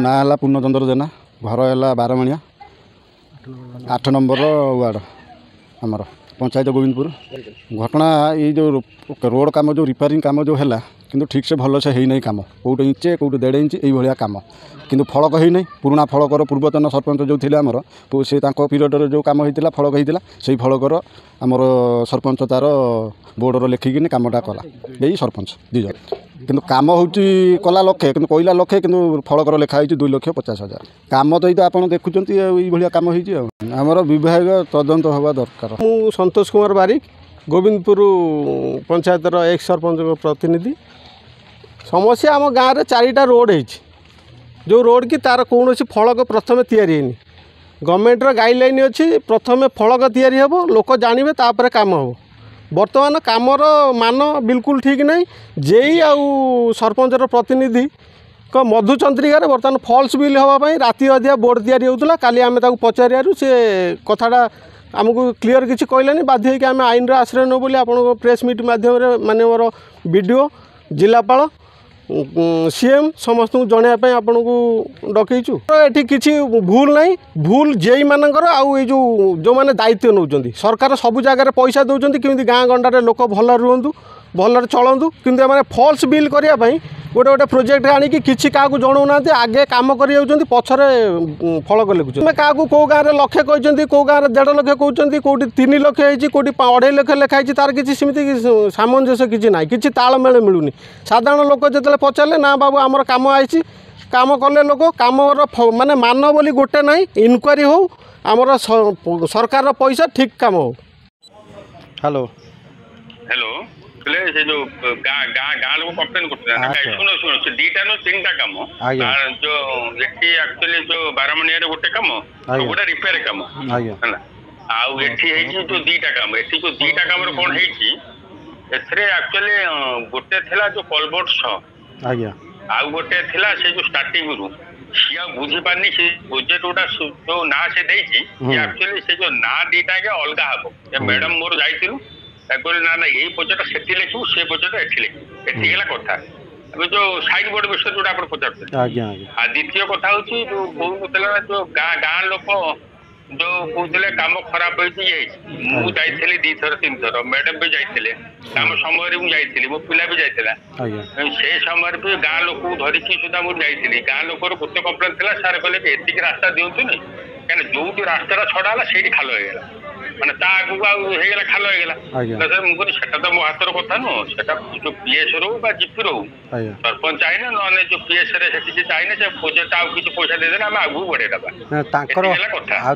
ना है पूर्णचंद्र जेना घर है बारमणिया 8 नंबर वार्ड आमर पंचायत गोविंदपुर। घटना ये जो रोड काम जो रिपेयरिंग काम जो है किंतु ठीक से भल से होना कम कौटे इंचे कौटे 1.5 इंच ये कम किंतु फलक होना पुराना फलकर पूर्वतन सरपंच जो थे आमर तो से पीरियड जो कम होता फलक होता से फलकर आमर सरपंच तार बोर्डर लिखिकी कमटा कला यही सरपंच दीज किंतु काम होला लक्षे कि कहला लक्षे कि फलकर लिखाई 2,50,000 कम तो ये आप देखुं ये कम होमर विभाग तदंत हवा दरकार। मु संतोष कुमार बारिक गोविंदपुर पंचायतर एक्स सरपंच प्रतिनिधि। समस्या आम गाँव में 4टा रोड है जो रोड की तार कौन फलक प्रथम तैयारी गवर्नमेंटर गाइडलाइन अच्छी प्रथम फलक तैयारी हे लोक जानवे तापर काम हो। बर्तमान कामर मान बिल्कुल ठीक नहीं जेई आउ सरपंचर प्रतिनिधि मधुचंद्रिकार बर्तमान फॉल्स बिल हाँपाई राति अधिया बोर्ड तैयारी होता काली आम पचारू से कथाटा आमको क्लीयर किसी कहलानी बाध्य होकर आम आईन आश्रय नौ बोली आपन प्रेस मीट मध्यम मानवर वीडियो जिलापाल सीएम समस्त जनवाई आपन को डकईचु। ये किसी भूल नहीं भूल जेई मानकर आउ ये जो मैंने दायित्व नौ सरकार सबू जगार पैसा दौरान किमी गाँ गंडारे लोक भल रुहतु भल चलतु किंतु मैंने फॉल्स बिल करने गोटे गोटे प्रोजेक्ट आनिकी किसी क्या जनाऊना आगे कम कर पछरे फलक लिखुच क्या कौ गाँव में लक्षे कहते कौ गाँव में 1.5 लाख कहते कौटी 3 लाख होती कौटी 2.5 लाख लिखाई तार किसी सेमती सामंजस्य किसी ना कि तालमेल मिलूनी। साधारण लोक जो पचारे ना बाबू आमर कम आई कम कले लोक कम माने मान बोली गोटे ना इनक्वारी हो आमर सरकार पैसा ठीक कम हो। हेलो हेलो से जो गाँ लोग कंप्लेन करते शुण शुण से 2टा नु 3टा कम जो एक्चुअली जो 12 मणिया गोटे कम गोटे रिपेयर कम है आउ जो 2टा कम एठी जो 2टा कम कौन है एक्चुअली गोटे थिला जो कलबोर्ड 6 आउ गोटे थिला से जो स्टार्टिंग रु सी बुझी पारनी से प्रोजेक्ट गोटा जो ना से एक्चुअली से जो ना 2टा के अलग हम मैडम मोर जाइलु ना ना यही प्रोजेक्ट से लिखू से प्रोजेक्ट एठी लिखू एठी कथा अभी जो साइड बोर्ड विषय जो आप पचार द्वितीय कथा हूँ जो कहूला जो गाँ लोक जो कहते कम खराब मुझे 2 थर 3 थर मैडम भी जाते कम समय मुझे मो पिला भी जाता से समय भी गाँ लोक धरिकी सुधा मुझे जाइली गाँ लोक गोटे कम्प्लेन थी सार कहले एति रास्ता दिंतु नहीं क्या जो रास्ता छड़ा से खाल होगा माने ता आगु होगा खाल होगा मुझे तो मो हाथर कथा नुह से जो पीएस रो जीपी रो सरपंच चाहिए ना जो पीएस चाहिए से प्रोजेक्ट आउ किसी पैसा देदेना आम आगू बढ़े कथा।